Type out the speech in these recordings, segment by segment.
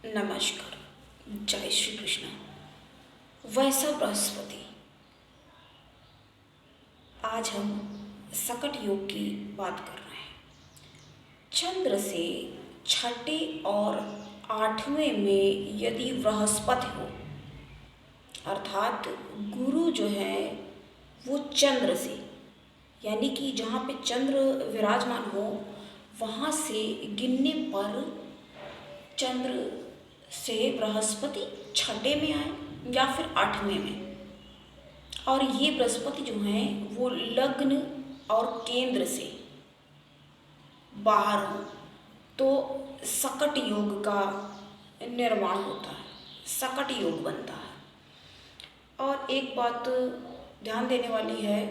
नमस्कार। जय श्री कृष्ण। वैसा बृहस्पति। आज हम सकट योग की बात कर रहे हैं। चंद्र से छठे और आठवें में यदि बृहस्पति हो, अर्थात गुरु जो है वो चंद्र से, यानी कि जहाँ पे चंद्र विराजमान हो वहाँ से गिनने पर चंद्र से बृहस्पति छठे में आए या फिर आठवें में, और ये बृहस्पति जो हैं वो लग्न और केंद्र से बाहर हो तो सकट योग का निर्माण होता है, सकट योग बनता है। और एक बात ध्यान देने वाली है,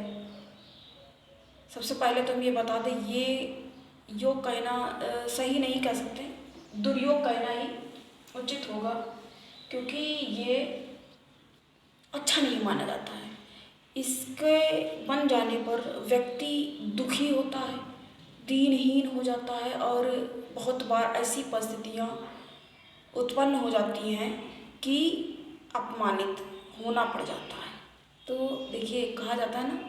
सबसे पहले तो हम ये बता दें, ये योग कहना सही नहीं कह सकते, दुर्योग कहना ही उचित होगा, क्योंकि ये अच्छा नहीं माना जाता है। इसके बन जाने पर व्यक्ति दुखी होता है, दीनहीन हो जाता है, और बहुत बार ऐसी परिस्थितियाँ उत्पन्न हो जाती हैं कि अपमानित होना पड़ जाता है। तो देखिए, कहा जाता है ना,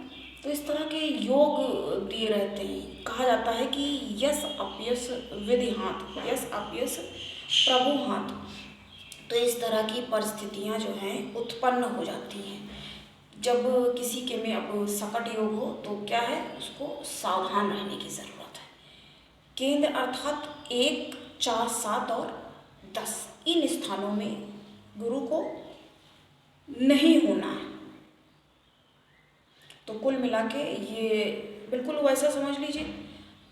तो इस तरह के योग दिए रहते हैं। कहा जाता है कि यस अपयस विधि हाथ, यस अपयस प्रभु हाथ। तो इस तरह की परिस्थितियां जो हैं उत्पन्न हो जाती हैं। जब किसी के में अब सकट योग हो तो क्या है, उसको सावधान रहने की ज़रूरत है। केंद्र अर्थात 1, 4, 7 और 10 इन स्थानों में गुरु को नहीं होना है। तो कुल मिला के ये बिल्कुल वैसा समझ लीजिए,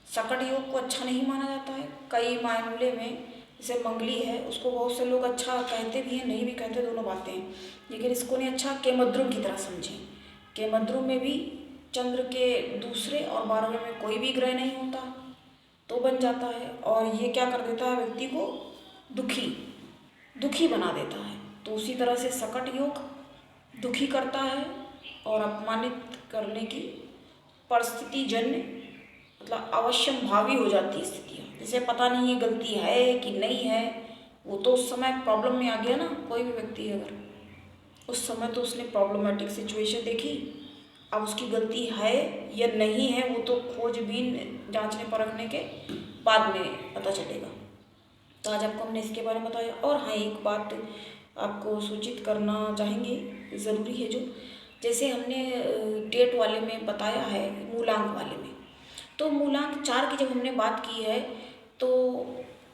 सकट योग को अच्छा नहीं माना जाता है। कई मामले में जैसे मंगली है, उसको बहुत से लोग अच्छा कहते भी हैं, नहीं भी कहते, दोनों बातें हैं, लेकिन इसको नहीं अच्छा केमद्रुम की तरह समझें। केमद्रुम में भी चंद्र के दूसरे और 12वें में कोई भी ग्रह नहीं होता तो बन जाता है, और ये क्या कर देता है, व्यक्ति को दुखी बना देता है। तो उसी तरह से सकट योग दुखी करता है और अपमानित करने की परिस्थिति जन्य, मतलब अवश्यम भावी हो जाती है स्थितियाँ। जैसे पता नहीं ये गलती है कि नहीं है, वो तो उस समय प्रॉब्लम में आ गया ना। कोई भी व्यक्ति अगर उस समय तो उसने प्रॉब्लमेटिक सिचुएशन देखी, अब उसकी गलती है या नहीं है वो तो खोजबीन जांचने परखने के बाद में पता चलेगा। तो आज आपको हमने इसके बारे में बताया। और हाँ, एक बात आपको सूचित करना चाहेंगे, ज़रूरी है, जो जैसे हमने डेट वाले में बताया है, मूलांक वाले में, तो मूलांक 4 की जब हमने बात की है तो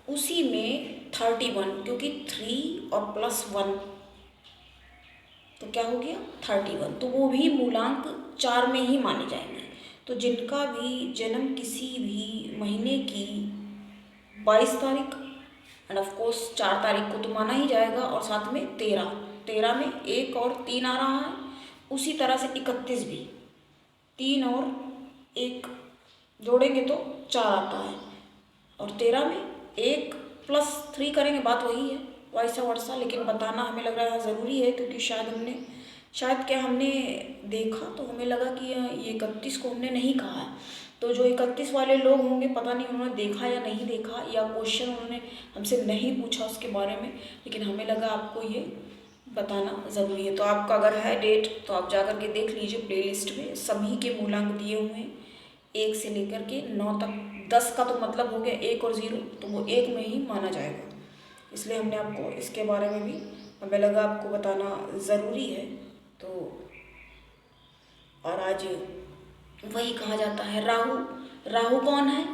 उसी में 31, क्योंकि 3 और +1 तो क्या हो गया 31, तो वो भी मूलांक 4 में ही माने जाएंगे। तो जिनका भी जन्म किसी भी महीने की 22 तारीख एंड ऑफ कोर्स 4 तारीख को तो माना ही जाएगा, और साथ में 13 में 1 और 3 आ रहा है, उसी तरह से 31 भी 3 और 1 जोड़ेंगे तो 4 आता है, और 13 में 1 + 3 करेंगे, बात वही है, वैसा वर्षा। लेकिन बताना हमें लग रहा है ज़रूरी है, क्योंकि शायद हमने देखा तो हमें लगा कि ये 31 को हमने नहीं कहा है। तो जो 31 वाले लोग होंगे, पता नहीं उन्होंने देखा या नहीं देखा, या क्वेश्चन उन्होंने हमसे नहीं पूछा उसके बारे में, लेकिन हमें लगा आपको ये बताना ज़रूरी है। तो आपका अगर है डेट तो आप जा कर के देख लीजिए, प्लेलिस्ट में सभी के मूलांक दिए हुए हैं, 1 से लेकर के 9 तक। 10 का तो मतलब हो गया 1 और 0, तो वो 1 में ही माना जाएगा। इसलिए हमने आपको इसके बारे में भी हमें लगा आपको बताना ज़रूरी है। तो और आज वही कहा जाता है, राहु कौन है,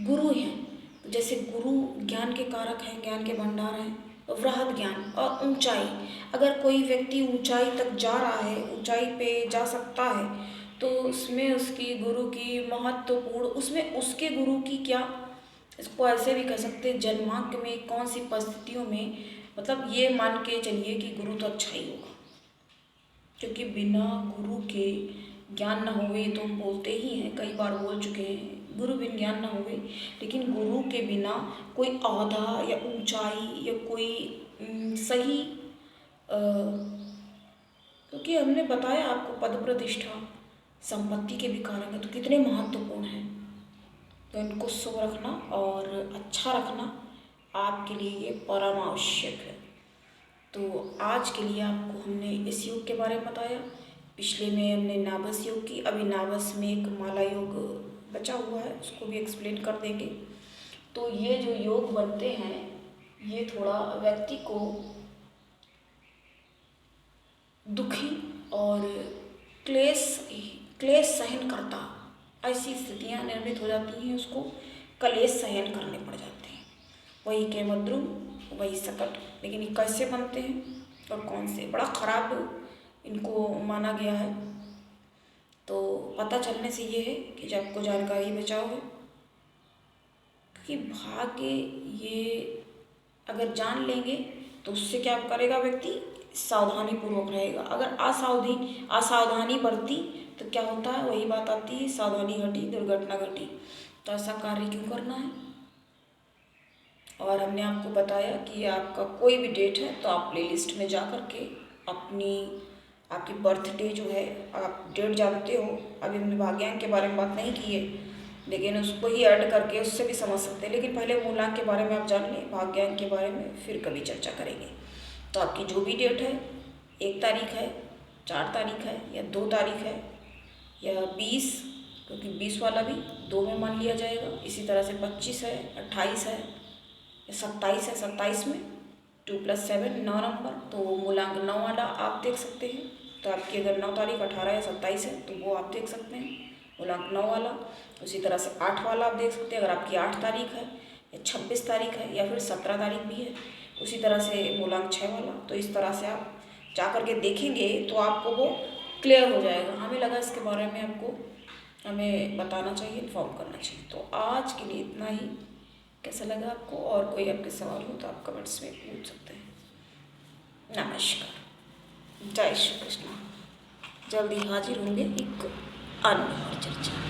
गुरु हैं। जैसे गुरु ज्ञान के कारक हैं, ज्ञान के भंडार हैं, वृहद ज्ञान और ऊंचाई। अगर कोई व्यक्ति ऊंचाई तक जा रहा है, ऊंचाई पे जा सकता है, तो उसमें उसकी गुरु की महत्वपूर्ण, उसमें उसके गुरु की क्या, इसको ऐसे भी कह सकते हैं, जन्मांक में कौन सी परिस्थितियों में, मतलब ये मान के चलिए कि गुरु तो अच्छा ही होगा, क्योंकि बिना गुरु के ज्ञान न होवे, तो हम बोलते ही हैं, कई बार बोल चुके हैं, गुरु बिन ज्ञान न होवे। लेकिन गुरु के बिना कोई औहदा या ऊंचाई या कोई सही, क्योंकि हमने बताया आपको पद प्रतिष्ठा संपत्ति के भी कारक है, तो कितने महत्वपूर्ण हैं। तो इनको शुभ रखना और अच्छा रखना आपके लिए ये परम आवश्यक है। तो आज के लिए आपको हमने इस योग के बारे में बताया। पिछले में हमने नाभस योग की, अभी नाभस में एक माला योग बचा हुआ है, उसको भी एक्सप्लेन कर देंगे। तो ये जो योग बनते हैं ये थोड़ा व्यक्ति को दुखी और क्लेश क्लेश सहन करता, ऐसी स्थितियाँ निर्मित हो जाती हैं, उसको क्लेश सहन करने पड़ जाते हैं। वही केमद्रुम, वही सकट। लेकिन ये कैसे बनते हैं और कौन से, बड़ा खराब इनको माना गया है। तो पता चलने से ये है कि जब आपको जानकारी बचाओ है, क्योंकि भाग्य ये अगर जान लेंगे तो उससे क्या करेगा व्यक्ति, सावधानी पूर्वक रहेगा। अगर असावधानी बरती तो क्या होता है, वही बात आती है, सावधानी घटी दुर्घटना घटी। तो ऐसा कार्य क्यों करना है। और हमने आपको बताया कि आपका कोई भी डेट है तो आप प्लेलिस्ट में जा कर के आपकी बर्थडे जो है, आप डेट जानते हो, अभी हमने भाग्यांक के बारे में बात नहीं की है, लेकिन उसको ही ऐड करके उससे भी समझ सकते हैं। लेकिन पहले मूलांक के बारे में आप जान लें, भाग्यांक के बारे में फिर कभी चर्चा करेंगे। तो आपकी जो भी डेट है, 1 तारीख है, 4 तारीख है, या 2 तारीख है, या 20, क्योंकि 20 वाला भी 2 में मान लिया जाएगा। इसी तरह से 25 है, 28 है, या 27 है, 27 में 2 + 7 9 नंबर, तो मूलांक 9 वाला आप देख सकते हैं। तो आपकी अगर 9 तारीख, 18 या 27 है तो वो आप देख सकते हैं, मूलांक 9 वाला। उसी तरह से 8 वाला आप देख सकते हैं, अगर आपकी 8 तारीख है, या 26 तारीख है, या फिर 17 तारीख भी है। उसी तरह से मूलांक 6 वाला। तो इस तरह से आप जा कर के देखेंगे तो आपको वो क्लियर हो जाएगा। हमें लगा इसके बारे में आपको हमें बताना चाहिए, इन्फॉर्म करना चाहिए। तो आज के लिए इतना ही। कैसा लगा आपको, और कोई आपके सवाल हो तो आप कमेंट्स में पूछ सकते हैं। नमस्कार, जय श्री कृष्ण। जल्दी हाजिर होंगे एक अन्य और चर्चा।